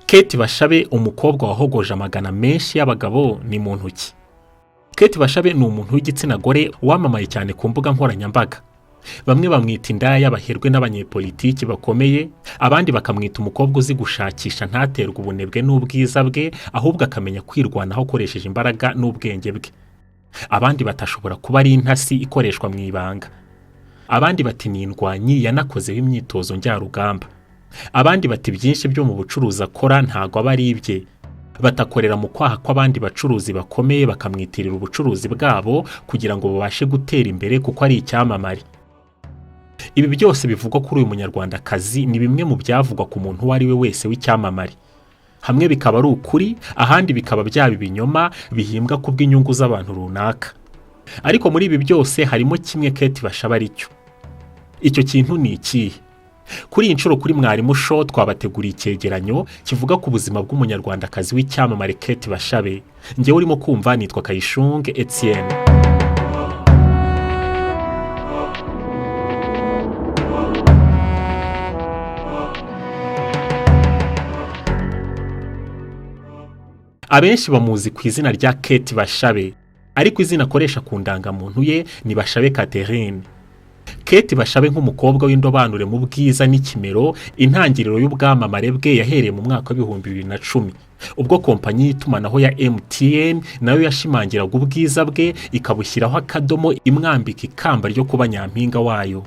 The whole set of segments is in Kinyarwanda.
Kate Bashabe umukobwa wahogoje amagana menshi y'abagabo ni muntu ki? Kate Bashabe ni umuntu w'igitsina gore wamamaye cyane ku mbuga nkoranyambaga. Bamwe bamwita indaya y'abaherwe n'abanyepolitiki bakomeye, abandi bakamwita umukobwa uzi gushakisha ntaterwe ubunebwe n'ubwiza bwe, ahubwo akamenya kwirwanaho akoresheje imbaraga n'ubwenge bwe. Abandi batashobora kuba ari intasi ikoreshwa mu ibanga. Abandi bati ni indwanyi yanakozeho imyitozo njyarugamba. Abandi bati byinshi byo mu bucuruzi akora ntago aba ari ibye. Batakorera mu kwaha kw'abandi bacuruzi bakomeye bakamwitirira ubucuruzi bwabo kugira ngo babashe gutera imbere kuko ari icyamamare. Ibi byose bivugwa kuri uyu munyarwandakazi ni bimwe mu byavugwa ku muntu uwo ari we wese w'icyamamare. Hamwe bikaba ari ukuri, ahandi bikaba byaba ibinyoma bihimbwa kubw'inyungu z'abantu runaka. Ariko muri ibi byose harimo kimwe Kate Bashabe ari cyo. Icyo kintu ni ikihe? Kuri iyi nshuro kuri Mwarimu Show twabateguriye icyegeranyo kivuga ku buzima bw'umunyarwandakazi w'icyamamare Kate Bashabe. Njyewe urimo kumva nitwa Kayishunge Etienne. Abenshi bamuzi ku izina rya Kate Bashabe, ariko izina akoresha ku ndangamuntu ye ni Bashabe Catherine. Kate Bashabe nk'umukobwa w'indobanure mu bwiza n'ikimero, intangiriro y'ubwamamare bwe yahereye mu mwaka wa 2010 ubwo kompanyi y'itumanaho ya MTN nayo yashimangiraga ubwiza bwe ikabushyiraho akadomo imwambika ikamba ryo kuba nyampinga wayo.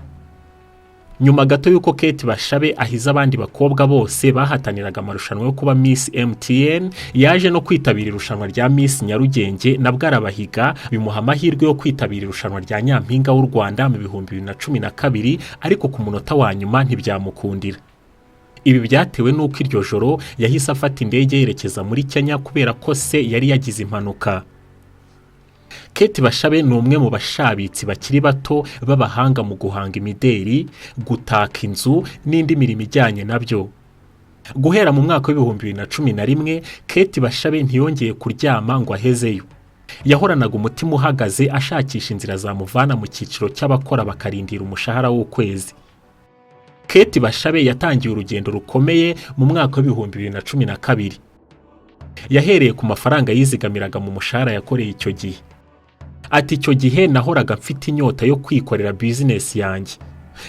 Nyuma gato yuko Kate Bashabe ahiza abandi bakobwa bose bahataniraga amarushanwa yo kuba Miss MTN, yaje no kwitabira irushanwa rya Miss Nyarugenge na bwarabahiga bimuha amahirwe yo kwitabira irushanwa rya Nyampinga w'u Rwanda mu 2012, ariko ku munota wa nyuma ntibyamukundira. Ibi byatewe n'uko iryo joro yahise afata indege yerekeza muri Kenya kubera ko se yari yagize impanuka. Kate Bashabe ni umwe mu bashabitsi bakiri bato b'abahanga mu guhanga imideri, gutaka inzu n'indi mirimo ijyanye nabyo. Guhera mu mwaka wa 2011, Kate Bashabe ntiyongeye kuryama ngo ahezeyo. Yahoranaga umutima uhagaze ashakisha inzira zamuvana mu cyiciro cy'abakora bakarindira umushahara w'ukwezi. Kate Bashabe yatangiye urugendo rukomeye mu mwaka wa 2012. Yahereye ku mafaranga yizigamiraga mu mushahara yakoreye icyo gihe. Ati icyo gihe nahoraga mfite inyota yo kwikorera business yanjye.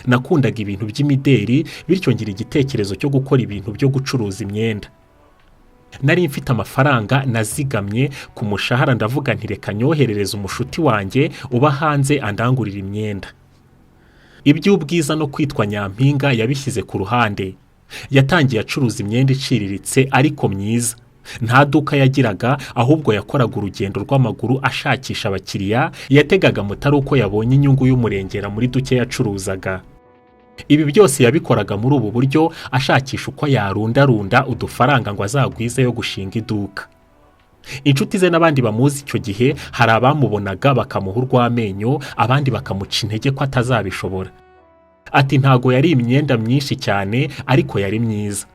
Nakundaga ibintu by'imideri, bityo ngira igitekerezo cyo gukora ibintu byo gucuruza imyenda. Nari mfite amafaranga nazigamye ku mushahara, ndavuga nti reka nyoherereza umushuti wanjye uba hanze andangurira imyenda. Iby'ubwiza no kwitwa nyampinga yabishyize ku ruhande. Yatangiye acuruza imyenda iciriritse ariko myiza. Nta duka yagiraga, ahubwo yakoraga urugendo rw'amaguru ashakisha abakiriya, yategaga motari uko yabonye inyungu y'umurengera muri duke yacuruzaga. Ibi byose yabikoraga muri ubu buryo ashakisha uko yarundarunda udufaranga ngo azagwize yo gushinga iduka. Inshuti ze n'abandi bamuzi icyo gihe hari abamubonaga bakamuha urw'amenyo, abandi bakamuca intege ko atazabishobora. Ati ntago yari imyenda myinshi cyane ariko yari myiza.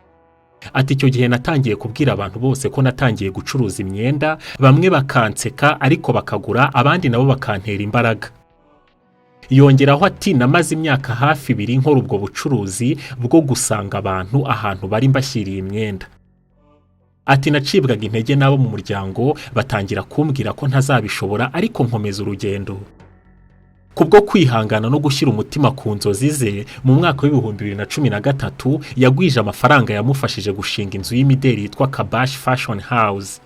Ati icyo gihe natangiye kubwira abantu bose ko natangiye gucuruza imyenda, bamwe bakanseka ariko bakagura, abandi nabo bakantera imbaraga. Yongeraho ati namaze imyaka hafi 2 nkora ubwo bucuruzi bwo gusanga abantu ahantu bari mbashyiriye imyenda. Ati nacibwaga intege nabo mu muryango batangira kumbwira ko ntazabishobora, ariko nkomeza urugendo. Kubwo kwihangana no gushyira umutima ku nzozi ze, mu mwaka wa 2013 yagwije amafaranga yamufashije gushinga inzu y'imideri yitwa Kabash Fashion House.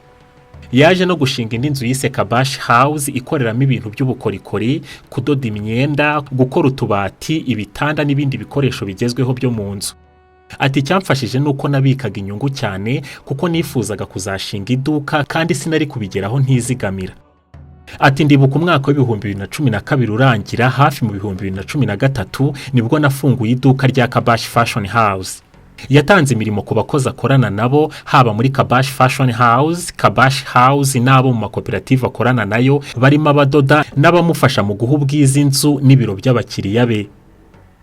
Yaje no gushinga indi nzu yise Kabash House ikoreramo ibintu by'ubukorikori, kudoda imyenda, gukora utubati, ibitanda n'ibindi bikoresho bigezweho byo mu nzu. Ati cyamfashije nuko nabikaga inyungu cyane kuko nifuzaga kuzashinga iduka kandi sinari kubigeraho ntizigamira. Ati ndibuka umwaka wa 2012 urangira, hafi mu 2013 nibwo nafunguye iduka rya Kabash Fashion House. Yatanze imirimo ku bakozi akorana nabo, haba muri Kabash Fashion House, Kabash House n'abo mu makoperative akorana nayo barimo abadoda n'abamufasha mu guha ubwiza inzu n'ibiro by'abakiriya be.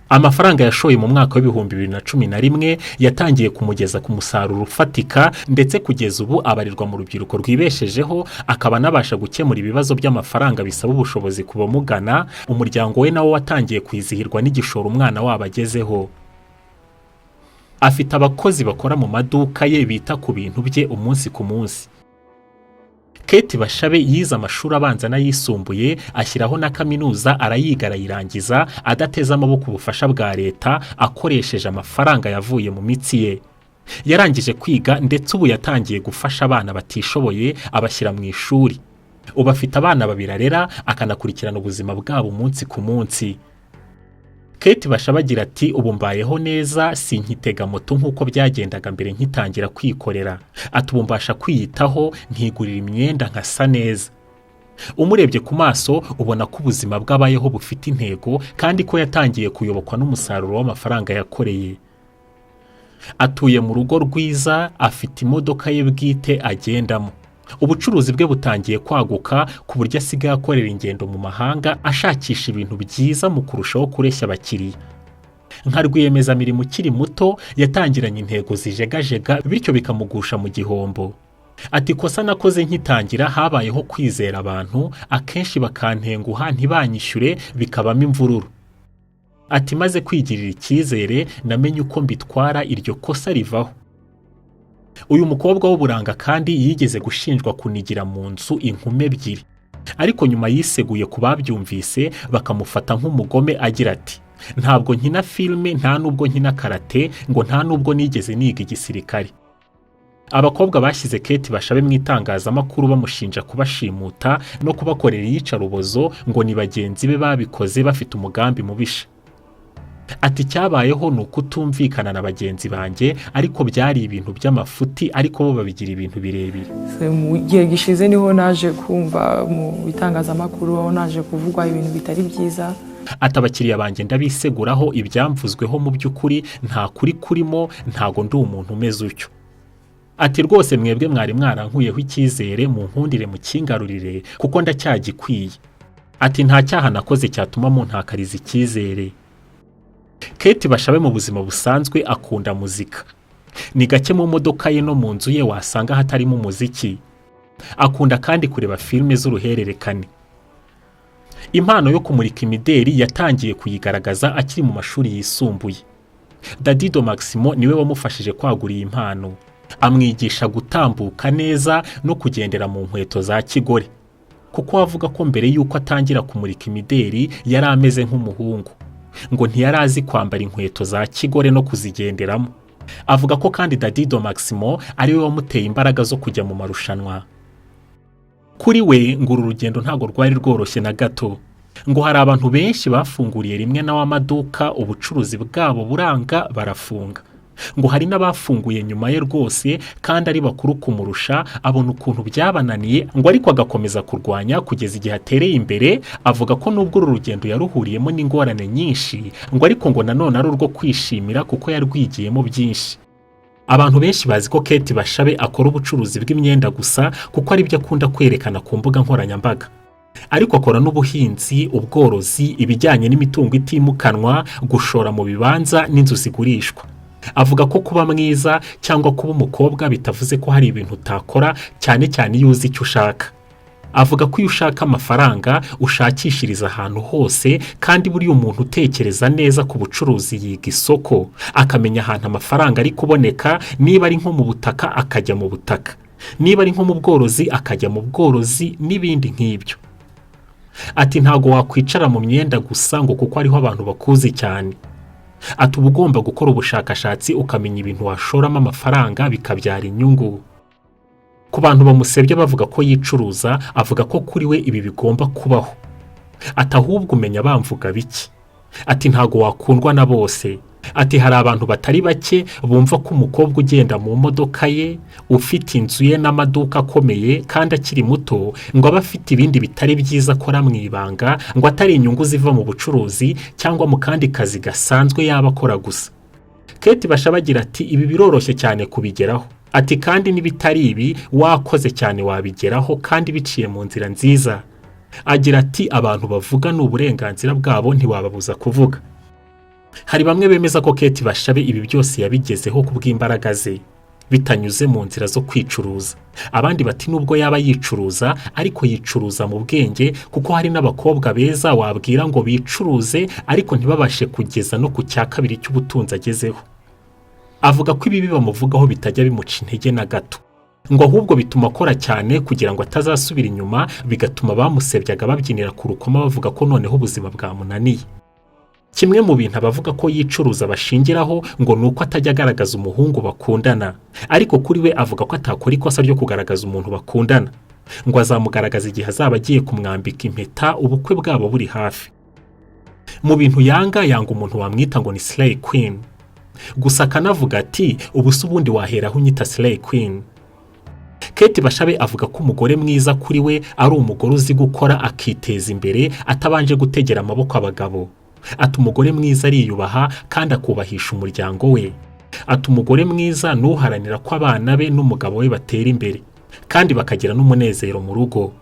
Amafaranga yashoye mu mwaka wa 2011 yatangiye kumugeza ku musaruro ufatika, ndetse kugeza ubu abarirwa mu rubyiruko rwibeshejeho, akaba nabasha gukemura ibibazo by'amafaranga bisaba ubushobozi kubamugana. Umuryango we nawo watangiye kwizihirwa n'igishoro umwana wabo agezeho. afite abakozi bakora mu maduka ye bita ku bintu bye umunsi ku munsi. Kate Bashabe yize amashuri abanza n'ayisumbuye ashyiraho na kaminuza arayiga arayirangiza adateze amaboko ubufasha bwa leta akoresheje amafaranga yavuye mu mitsi ye. Yarangije kwiga ndetse ubu yatangiye gufasha abana batishoboye abashyira mu ishuri. Ubu afite abana babiri arera akanakurikirana ubuzima bwabo umunsi ku munsi. Kate Bashabe agira ati ubu mbayeho neza sinkitega moto nk'uko byagendaga mbere nkitangira kwikorera. Ati ubu mbasha kwiyitaho nkigurira imyenda nkasa neza. Umurebye ku maso ubona ko ubuzima bw'abayeho bufite intego kandi ko yatangiye kuyobokwa n'umusaruro w'amafaranga yakoreye. Atuye mu rugo rwiza, afite imodoka ye bwite agendamo. Ubucuruzi bwe butangiye kwaguka ku buryo asigaye akorera ingendo mu mahanga ashakisha ibintu byiza mu kurushaho kureshya abakiriya. Nka rwiyemezamirimo ukiri muto yatangiranye intego zijegajega bityo bikamugusha mu gihombo. Ati kosa nakoze nkitangira habayeho kwizera abantu akenshi bakantenguha ntibanyishyure bikabamo imvururu. Ati maze kwigirira icyizere namenye uko mbitwara iryo kosa rivaho. Uyu mukobwa w'uburanga kandi yigeze gushinjwa kunigira mu nzu inkumi ebyiri. Ariko nyuma yiseguye ku babyumvise bakamufata nk'umugome agira ati ntabwo nkina filime nta nubwo nkina karate ngo nta nubwo nigeze niga igisirikare. Abakobwa bashyize Kate Bashabe mu itangazamakuru bamushinja kubashimuta no kubakorera iyicarubozo ngo ni bagenzi be babikoze bafite umugambi mubisha. Ati cyabayeho ni ukutumvikana na bagenzi banjye ariko byari ibintu by'amafuti ariko bo babigira ibintu birebire. Mu gihe gishize niho naje kumva mu bitangazamakuru aho naje kuvugwa ibintu bitari byiza. Ati abakiriya banjye ndabiseguraho ibyamvuzweho mu by'ukuri nta kuri kurimo ntago ndi umuntu umeze utyo. Ati rwose mwebwe mwari mwarankuyeho icyizere mu nkundire mu kingarurire kuko ndacyagikwiye. Ati nta cyaha nakoze cyatuma muntakariza icyizere. Kate Bashabe mu buzima busanzwe akunda muzika. Ni gake mu modoka ye no mu nzu ye wasanga hatarimo umuziki. Akunda kandi kureba filime z'uruhererekane. Impano yo kumurika imideri yatangiye kuyigaragaza akiri mu mashuri yisumbuye. Dadido Maximo niwe wamufashije kwagura iyi impano. Amwigisha gutambuka neza no kugendera mu nkweto za kigore. Kuko avuga ko mbere yuko atangira kumurika imideri yari ameze nk'umuhungu. Ngo ntiyari azi kwambara inkweto za kigore no kuzigenderamo. Avuga ko kandi Dadido Maximo ariwe wamuteye imbaraga zo kujya mu marushanwa. Kuri we ngo uru rugendo ntago rwari rworoshye na gato. Ngo hari abantu benshi bafunguriye rimwe na w'amaduka ubucuruzi bwabo buranga barafunga. Ngo hari n'abafunguye nyuma ye rwose kandi ari bakuru kumurusha abona ukuntu byabananiye ngo ariko agakomeza kurwanya kugeza igihe atereye imbere. Avuga ko nubwo uru rugendo yaruhuriyemo n'ingorane nyinshi ngo ariko ngo nanone ari urwo kwishimira kuko yarwigiyemo byinshi. Abantu benshi bazi ko Kate Bashabe akora ubucuruzi bw'imyenda gusa kuko ari byo akunda kwerekana ku mbuga nkoranyambaga. Ariko akora n'ubuhinzi, ubworozi, ibijyanye n'imitungo itimukanwa, gushora mu bibanza n'inzu zigurishwa. Avuga ko kuba mwiza cyangwa kuba umukobwa bitavuze ko hari ibintu utakora cyane cyane iyo uzi icyo ushaka. Avuga ko iyo ushaka amafaranga ushakishiriza ahantu hose kandi buriya umuntu utekereza neza ku bucuruzi yiga isoko akamenya ahantu amafaranga ari kuboneka. Niba ari nko mu butaka akajya mu butaka, niba ari nko mu bworozi akajya mu bworozi n'ibindi nk'ibyo. Ati ntago wakwicara mu myenda gusa ngo kuko ariho abantu bakuzi cyane. Ati uba ugomba gukora ubushakashatsi ukamenya ibintu washoramo amafaranga bikabyara inyungu. Ku bantu bamusebye bavuga ko yicuruza avuga ko kuri we ibi bigomba kubaho. Ati ahubwo umenya bamvuga biki. Ati ntago wakundwa na bose. Ati hari abantu batari bake bumva ko umukobwa ugenda mu modoka ye ufite inzu ye n'amaduka akomeye kandi akiri muto ngo aba afite ibindi bitari byiza akora mu ibanga ngo atari inyungu ziva mu bucuruzi cyangwa mu kandi kazi gasanzwe yaba akora gusa. Kate Bashabe agira ati ibi biroroshye cyane kubigeraho. Ati kandi n'ibitari ibi wakoze cyane wabigeraho kandi biciye mu nzira nziza. Agira ati abantu bavuga n'uburenganzira bwabo ntiwababuza kuvuga. Hari bamwe bemeza ko Kate Bashabe ibi byose yabigezeho kubw'imbaraga ze bitanyuze mu nzira zo kwicuruza. Abandi bati nubwo yaba yicuruza ariko yicuruza mu bwenge kuko hari n'abakobwa beza wabwira ngo bicuruze ariko ntibabashe kugeza no ku cya kabiri cy'ubutunzi agezeho. avuga ko ibi bamuvugaho bitajya bimuca intege na gato, ngo ahubwo bituma akora cyane kugira ngo atazasubira inyuma, bigatuma bamusebyaga babyinira ku rukoma bavuga ko noneho ubuzima bwamunaniye. Kimwe mu bintu abavuga ko yicuruza bashingiraho ngo nuko atajya agaragaza umuhungu bakundana, ariko kuri we avuga ko atakora ikosa ryo kugaragaza umuntu bakundana, ngo azamugaragaza igihe azaba agiye kumwambika impeta ubukwe bwabo buri hafi. Mu bintu yanga umuntu wamwita ngo ni Slay Queen, gusa akanavuga ati ubu se ubundi waheraho unyita Slay Queen. Kate Bashabe avuga ko umugore mwiza kuri we ari umugore uzi gukora akiteza imbere atabanje gutegera amaboko abagabo. Ati umugore mwiza ariyubaha kandi akubahisha umuryango we. Ati umugore mwiza nuharanira ko abana be n'umugabo we batera imbere kandi bakagira n'umunezero mu rugo.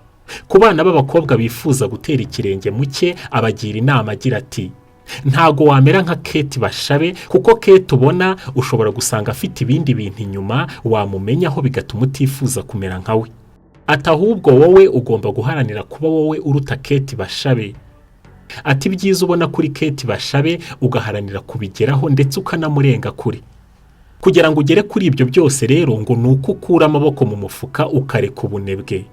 Ku bana b'abakobwa bifuza gutera ikirenge muke abagira inama agira ati ntago wamera nka Kate Bashabe, kuko Kate ubona ushobora gusanga afite ibindi bintu inyuma wamumenyaho bigatuma utifuza kumera nka we. Ati ahubwo wowe ugomba guharanira kuba wowe uruta Kate Bashabe. Ati byiza ubona kuri Kate Bashabe ugaharanira kubigeraho ndetse ukanamurenga kure. Kugira ngo ugere kuri ibyo byose rero ngo nuko ukura amaboko mu mufuka ukareka ubunebwe.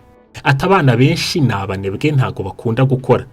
Ati abana benshi ni abanebwe ntago bakunda gukora.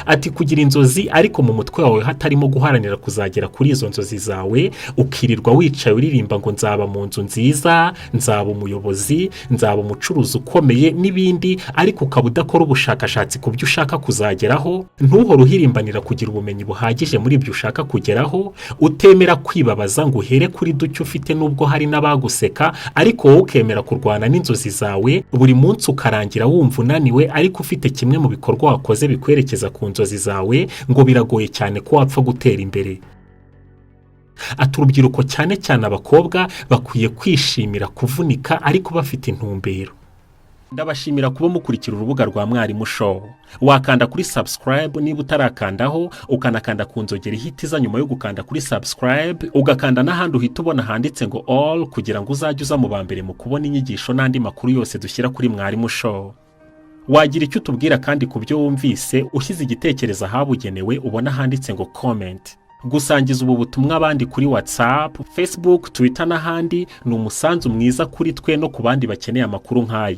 Ati kugira inzozi ariko mu mutwe wawe hatarimo guharanira kuzagera kuri izo nzozi zawe, ukirirwa wicaye uririmba ngo nzaba mu nzu nziza, nzaba umuyobozi, nzaba umucuruzi ukomeye n'ibindi, ariko ukaba udakora ubushakashatsi ku byo ushaka kuzageraho, ntuhore uhirimbanira kugira ubumenyi buhagije muri ibyo ushaka kugeraho, utemera kwibabaza ngo uhere kuri duke ufite nubwo hari n'abaguseka, ariko wowe ukemera kurwana n'inzozi zawe, buri munsi ukarangira wumva unaniwe ariko ufite kimwe mu bikorwa wakoze bikwerekeza ku nzozi zawe, ngo biragoye cyane ko wapfa gutera imbere. Ati urubyiruko cyane cyane abakobwa bakwiye kwishimira kuvunika ariko bafite intumbero. Ndabashimira kuba mukurikira urubuga rwa Mwarimu Show. Wakanda kuri subscribe niba utarakandaho, ukanakanda ku nzogera ihitiza nyuma yo gukanda kuri subscribe, ugakanda n'ahandi uhita ubona handitse ngo all kugira ngo uzajye uza mu bambere mu kubona inyigisho n'andi makuru yose dushyira kuri Mwarimu Show. Wagira icyo utubwira kandi ku byo wumvise ushyize igitekerezo ahabugenewe ubona handitse ngo comment. Gusangiza ubu butumwa abandi kuri WhatsApp, Facebook, Twitter n'ahandi ni umusanzu mwiza kuri twe no ku bandi bakeneye amakuru nk'aya.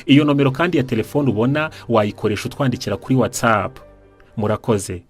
Iyo nomero kandi ya telefone ubona wayikoresha utwandikira kuri WhatsApp. Murakoze.